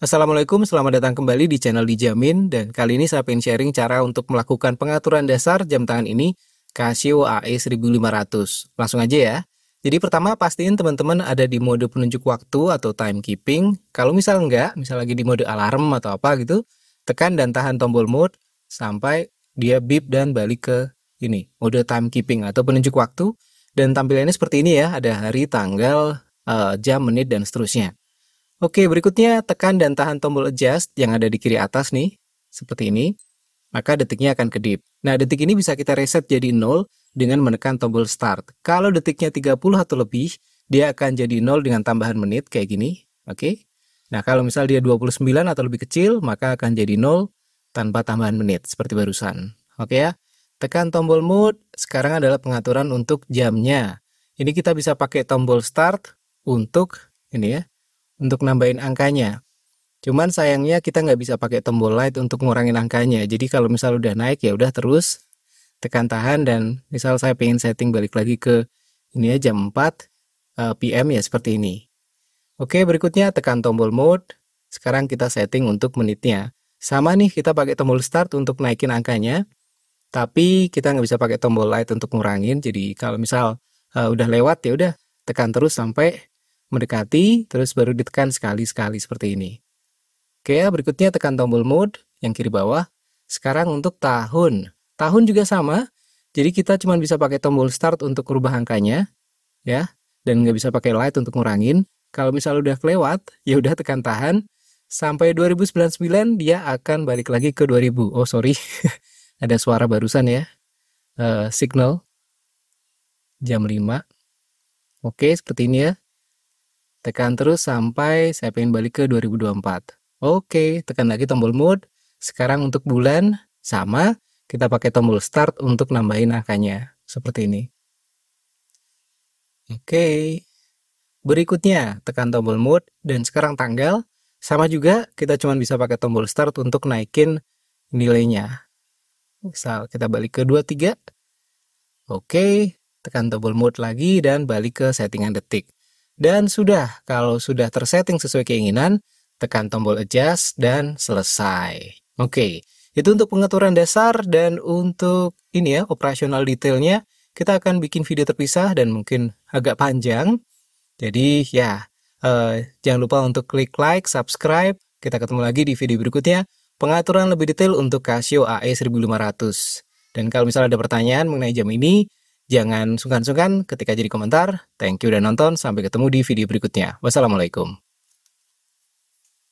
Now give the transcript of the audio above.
Assalamualaikum, selamat datang kembali di channel Dijamin, dan kali ini saya pengen sharing cara untuk melakukan pengaturan dasar jam tangan ini Casio AE 1500. Langsung aja ya. Jadi pertama pastiin teman-teman ada di mode penunjuk waktu atau timekeeping. Kalau misal enggak, misal lagi di mode alarm atau apa gitu, tekan dan tahan tombol mode sampai dia beep dan balik ke ini, mode timekeeping atau penunjuk waktu. Dan tampilannya seperti ini ya, ada hari, tanggal, jam, menit, dan seterusnya. Oke, berikutnya tekan dan tahan tombol adjust yang ada di kiri atas nih, seperti ini. Maka detiknya akan kedip. Nah, detik ini bisa kita reset jadi 0 dengan menekan tombol start. Kalau detiknya 30 atau lebih, dia akan jadi 0 dengan tambahan menit kayak gini. Oke. Nah, kalau misal dia 29 atau lebih kecil, maka akan jadi 0 tanpa tambahan menit, seperti barusan. Oke ya. Tekan tombol mode, sekarang adalah pengaturan untuk jamnya. Ini kita bisa pakai tombol start untuk ini ya, untuk nambahin angkanya. Cuman sayangnya kita nggak bisa pakai tombol light untuk ngurangin angkanya. Jadi kalau misal udah naik ya udah terus tekan tahan, dan misal saya pengen setting balik lagi ke ini ya, jam 4 PM ya, seperti ini. Oke, berikutnya tekan tombol mode. Sekarang kita setting untuk menitnya. Sama nih, kita pakai tombol start untuk naikin angkanya. Tapi kita nggak bisa pakai tombol light untuk ngurangin. Jadi kalau misal udah lewat ya udah tekan terus sampai mendekati, terus baru ditekan sekali-sekali seperti ini. Oke ya, berikutnya tekan tombol mode yang kiri bawah. Sekarang untuk tahun. Tahun juga sama. Jadi kita cuma bisa pakai tombol start untuk merubah angkanya ya, dan nggak bisa pakai light untuk ngurangin. Kalau misal udah kelewat, ya udah tekan tahan sampai 2099, dia akan balik lagi ke 2000. Oh, sorry. Ada suara barusan ya. Signal jam 5. Oke, seperti ini ya. Tekan terus sampai saya pengen balik ke 2024. Oke, tekan lagi tombol mode. Sekarang untuk bulan, sama. Kita pakai tombol start untuk nambahin angkanya. Seperti ini. Oke. Berikutnya, tekan tombol mode. Dan sekarang tanggal. Sama juga, kita cuma bisa pakai tombol start untuk naikin nilainya. Misal kita balik ke 23. Oke, tekan tombol mode lagi dan balik ke settingan detik. Dan sudah, kalau sudah tersetting sesuai keinginan, tekan tombol adjust dan selesai. Oke, itu untuk pengaturan dasar, dan untuk ini ya, operasional detailnya, kita akan bikin video terpisah dan mungkin agak panjang. Jadi ya, jangan lupa untuk klik like, subscribe. Kita ketemu lagi di video berikutnya, pengaturan lebih detail untuk Casio AE 1500. Dan kalau misalnya ada pertanyaan mengenai jam ini, jangan sungkan-sungkan ketik aja di komentar. Thank you udah nonton, sampai ketemu di video berikutnya. Wassalamualaikum.